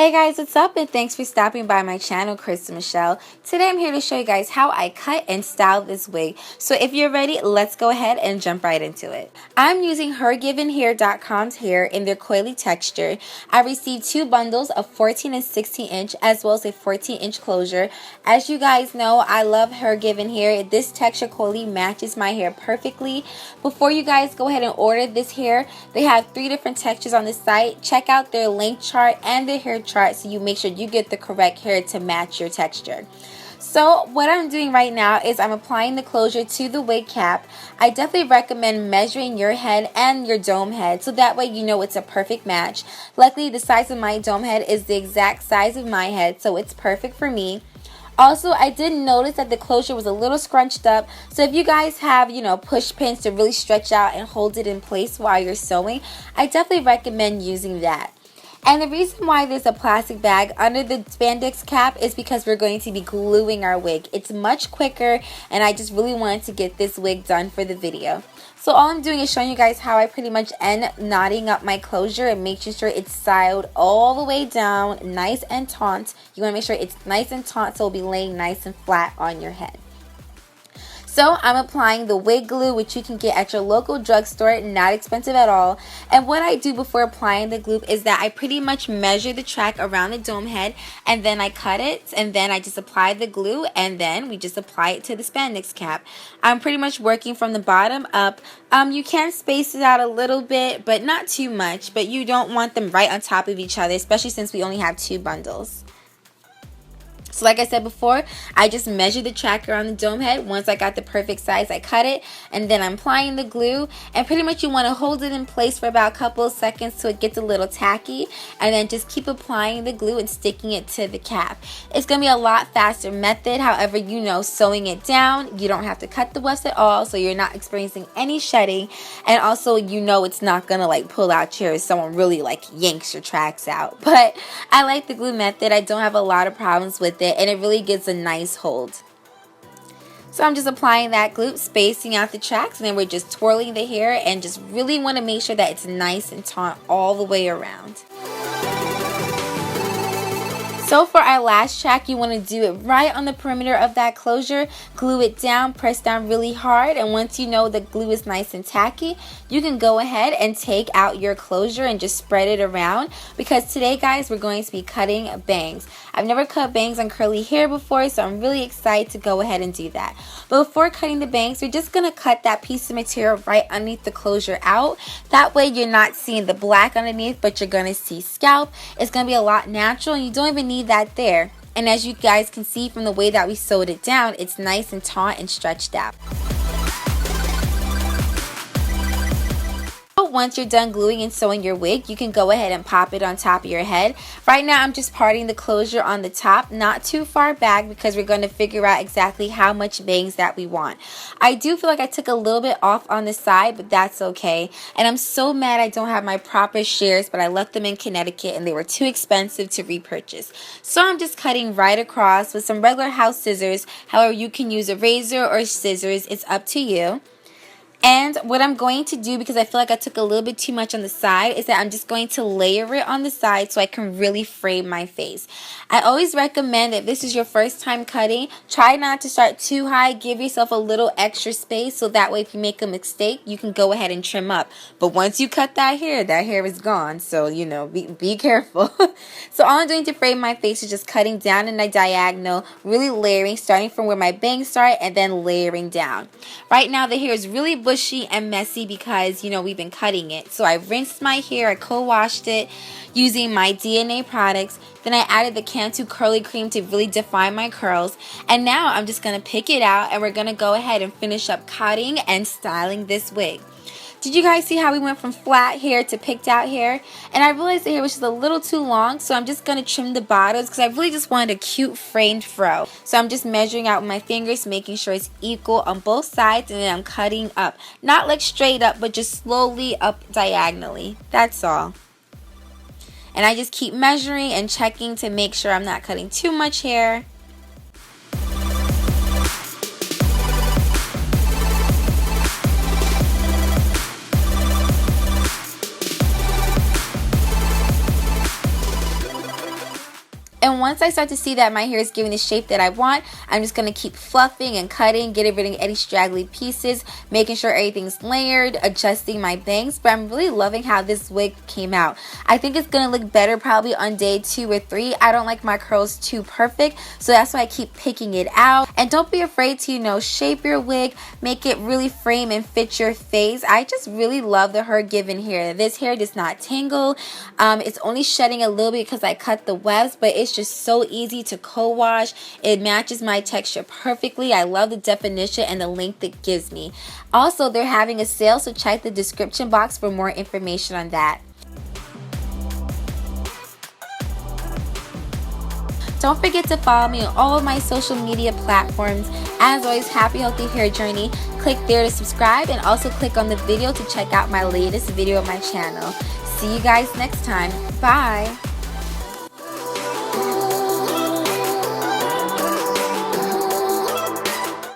Hey guys, what's up, and thanks for stopping by my channel, Chris and Michelle. Today I'm here to show you guys how I cut and style this wig. So if you're ready, let's go ahead and jump right into it. I'm using Hergivenhair.com's hair in their coily texture. I received two bundles of 14 and 16 inch as well as a 14 inch closure. As you guys know, I love Hergivenhair. This texture coily matches my hair perfectly. Before you guys go ahead and order this hair, they have 3 different textures on the site. Check out their length chart and their hair chart so you make sure you get the correct hair to match your texture. So what I'm doing right now is I'm applying the closure to the wig cap. I definitely recommend measuring your head and your dome head so that way you know it's a perfect match. Luckily, the size of my dome head is the exact size of my head, so it's perfect for me. Also, I did notice that the closure was a little scrunched up, so if you guys have, push pins to really stretch out and hold it in place while you're sewing, I definitely recommend using that. And the reason why there's a plastic bag under the spandex cap is because we're going to be gluing our wig. It's much quicker, and I just really wanted to get this wig done for the video. So all I'm doing is showing you guys how I pretty much end knotting up my closure and making sure it's styled all the way down, nice and taut. You want to make sure it's nice and taut so it'll be laying nice and flat on your head. So I'm applying the wig glue, which you can get at your local drugstore, not expensive at all. And what I do before applying the glue is that I pretty much measure the track around the dome head, and then I cut it, and then I just apply the glue, and then we just apply it to the spandex cap. I'm pretty much working from the bottom up. You can space it out a little bit, but not too much, but you don't want them right on top of each other, especially since we only have 2 bundles. So like I said before, I just measured the track around the dome head. Once I got the perfect size, I cut it, and then I'm applying the glue, and pretty much you want to hold it in place for about a couple of seconds so it gets a little tacky, and then just keep applying the glue and sticking it to the cap. It's going to be a lot faster method. However, sewing it down, you don't have to cut the wefts at all, so you're not experiencing any shedding, and also it's not going to pull out your, someone really yanks your tracks out. But I like the glue method. I don't have a lot of problems with it, and it really gives a nice hold. So I'm just applying that glue, spacing out the tracks, and then we're just twirling the hair and just really want to make sure that it's nice and taut all the way around. So for our last track, you want to do it right on the perimeter of that closure. Glue it down, press down really hard, and once you know the glue is nice and tacky, you can go ahead and take out your closure and just spread it around, because today, guys, we're going to be cutting bangs. I've never cut bangs on curly hair before, so I'm really excited to go ahead and do that. But before cutting the bangs, we're just going to cut that piece of material right underneath the closure out. That way you're not seeing the black underneath, but you're going to see scalp. It's going to be a lot natural, and you don't even need that there. And as you guys can see from the way that we sewed it down, it's nice and taut and stretched out. Once you're done gluing and sewing your wig, you can go ahead and pop it on top of your head. Right now I'm just parting the closure on the top, not too far back, because we're going to figure out exactly how much bangs that we want. I do feel like I took a little bit off on the side, but that's okay. And I'm so mad I don't have my proper shears, but I left them in Connecticut and they were too expensive to repurchase. So I'm just cutting right across with some regular house scissors. However, you can use a razor or scissors, it's up to you. And what I'm going to do, because I feel like I took a little bit too much on the side, is that I'm just going to layer it on the side so I can really frame my face. I always recommend that if this is your first time cutting, try not to start too high. Give yourself a little extra space so that way if you make a mistake, you can go ahead and trim up. But once you cut that hair is gone. So, be careful. So all I'm doing to frame my face is just cutting down in a diagonal, really layering, starting from where my bangs start and then layering down. Right now the hair is really bushy and messy because we've been cutting it. So I rinsed my hair, I co-washed it using my DNA products, then I added the Cantu curly cream to really define my curls, and now I'm just going to pick it out and we're going to go ahead and finish up cutting and styling this wig. Did you guys see how we went from flat hair to picked out hair? And I realized the hair was just a little too long, so I'm just going to trim the bottoms because I really just wanted a cute framed fro. So I'm just measuring out with my fingers, making sure it's equal on both sides, and then I'm cutting up. Not straight up, but just slowly up diagonally. That's all. And I just keep measuring and checking to make sure I'm not cutting too much hair. And once I start to see that my hair is giving the shape that I want, I'm just going to keep fluffing and cutting, getting rid of any straggly pieces, making sure everything's layered, adjusting my bangs. But I'm really loving how this wig came out. I think it's going to look better probably on day 2 or 3. I don't like my curls too perfect, so that's why I keep picking it out. And don't be afraid to, you know, shape your wig, make it really frame and fit your face. I just really love the Hergivenhair. This hair does not tangle. It's only shedding a little bit because I cut the webs, but it's just so easy to co-wash. It matches my texture perfectly. I love the definition and the length it gives me. Also, they're having a sale, so check the description box for more information on that. Don't forget to follow me on all of my social media platforms. As always, happy healthy hair journey. Click there to subscribe and also click on the video to check out my latest video on my channel. See you guys next time. Bye.